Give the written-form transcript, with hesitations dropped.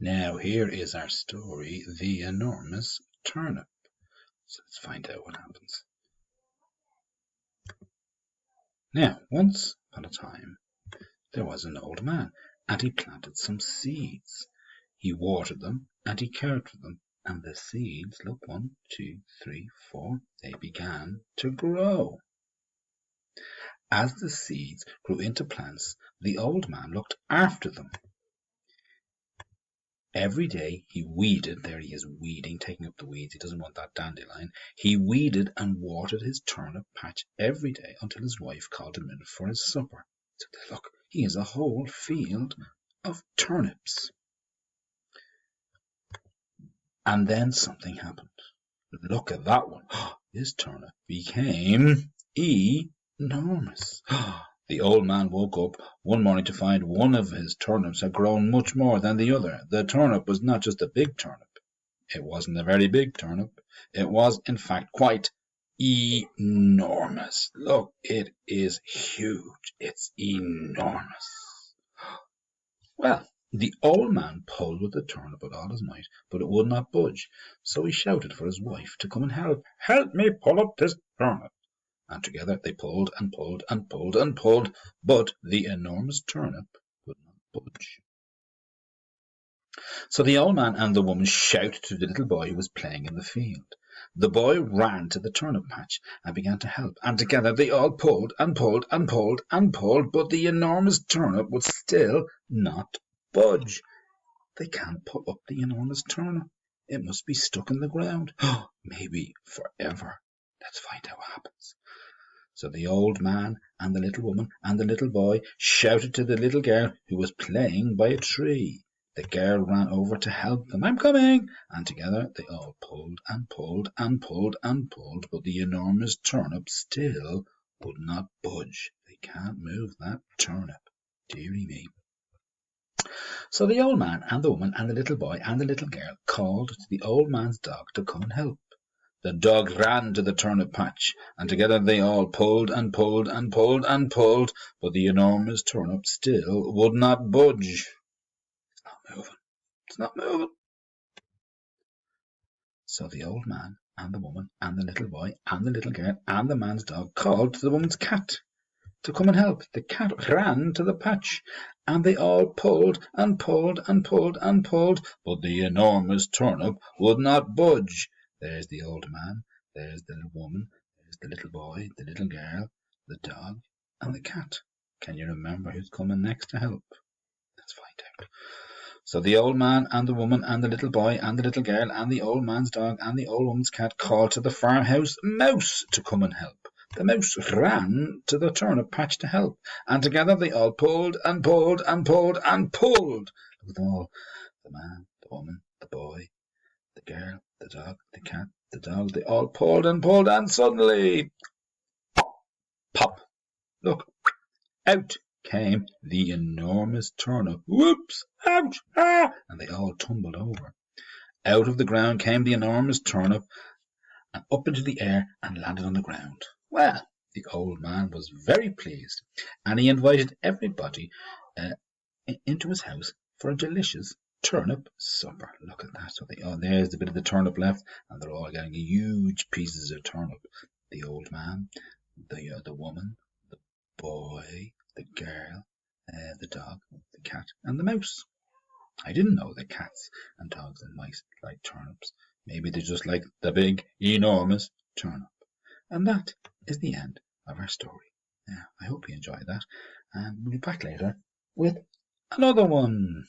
Now here is our story, The Enormous Turnip. So let's find out what happens. Now, once upon a time, there was an old man, and he planted some seeds. He watered them, and he cared for them, and the seeds, look, 1, 2, 3, 4, they began to grow. As the seeds grew into plants, the old man looked after them. Every day he weeded, there he is weeding, taking up the weeds, he doesn't want that dandelion. He weeded and watered his turnip patch every day until his wife called him in for his supper. So look, he has a whole field of turnips. And then something happened. Look at that one. His turnip became enormous. The old man woke up one morning to find one of his turnips had grown much more than the other. The turnip was not just a big turnip. It wasn't a very big turnip. It was, in fact, quite enormous. Look, it is huge. It's enormous. Well, the old man pulled with the turnip with all his might, but it would not budge. So he shouted for his wife to come and help. "Help me pull up this turnip." And together they pulled and pulled and pulled and pulled, but the enormous turnip would not budge. So the old man and the woman shouted to the little boy who was playing in the field. The boy ran to the turnip patch and began to help, and together they all pulled and pulled and pulled and pulled, but the enormous turnip would still not budge. They can't pull up the enormous turnip. It must be stuck in the ground. Maybe forever. Let's find out what happens. So the old man and the little woman and the little boy shouted to the little girl who was playing by a tree. The girl ran over to help them. "I'm coming!" And together they all pulled and pulled and pulled and pulled, but the enormous turnip still would not budge. They can't move that turnip. Dearie me. So the old man and the woman and the little boy and the little girl called to the old man's dog to come and help. The dog ran to the turnip patch, and together they all pulled and pulled and pulled and pulled, but the enormous turnip still would not budge. It's not moving. It's not moving. So the old man and the woman and the little boy and the little girl and the man's dog called to the woman's cat to come and help. The cat ran to the patch, and they all pulled and pulled and pulled and pulled, but the enormous turnip would not budge. There's the old man, there's the little woman, there's the little boy, the little girl, the dog, and the cat. Can you remember who's coming next to help? Let's find out. So the old man and the woman and the little boy and the little girl and the old man's dog and the old woman's cat called to the farmhouse mouse to come and help. The mouse ran to the turnip patch to help, and together they all pulled and pulled and pulled and pulled. Look at them all. The man, the woman, the boy, the girl, the dog, the cat, the dog, they all pulled and pulled, and suddenly, pop, look, out came the enormous turnip. Whoops, ouch, ah, and they all tumbled over. Out of the ground came the enormous turnip, and up into the air and landed on the ground. Well, the old man was very pleased, and he invited everybody into his house for a delicious turnip supper. Look at that. So there's a bit of the turnip left, and they're all getting huge pieces of turnip. The old man, the woman, the boy, the girl, the dog, the cat, and the mouse. I didn't know that cats and dogs and mice like turnips. Maybe they just like the big, enormous turnip. And that is the end of our story. Now, I hope you enjoyed that, and we'll be back later with another one.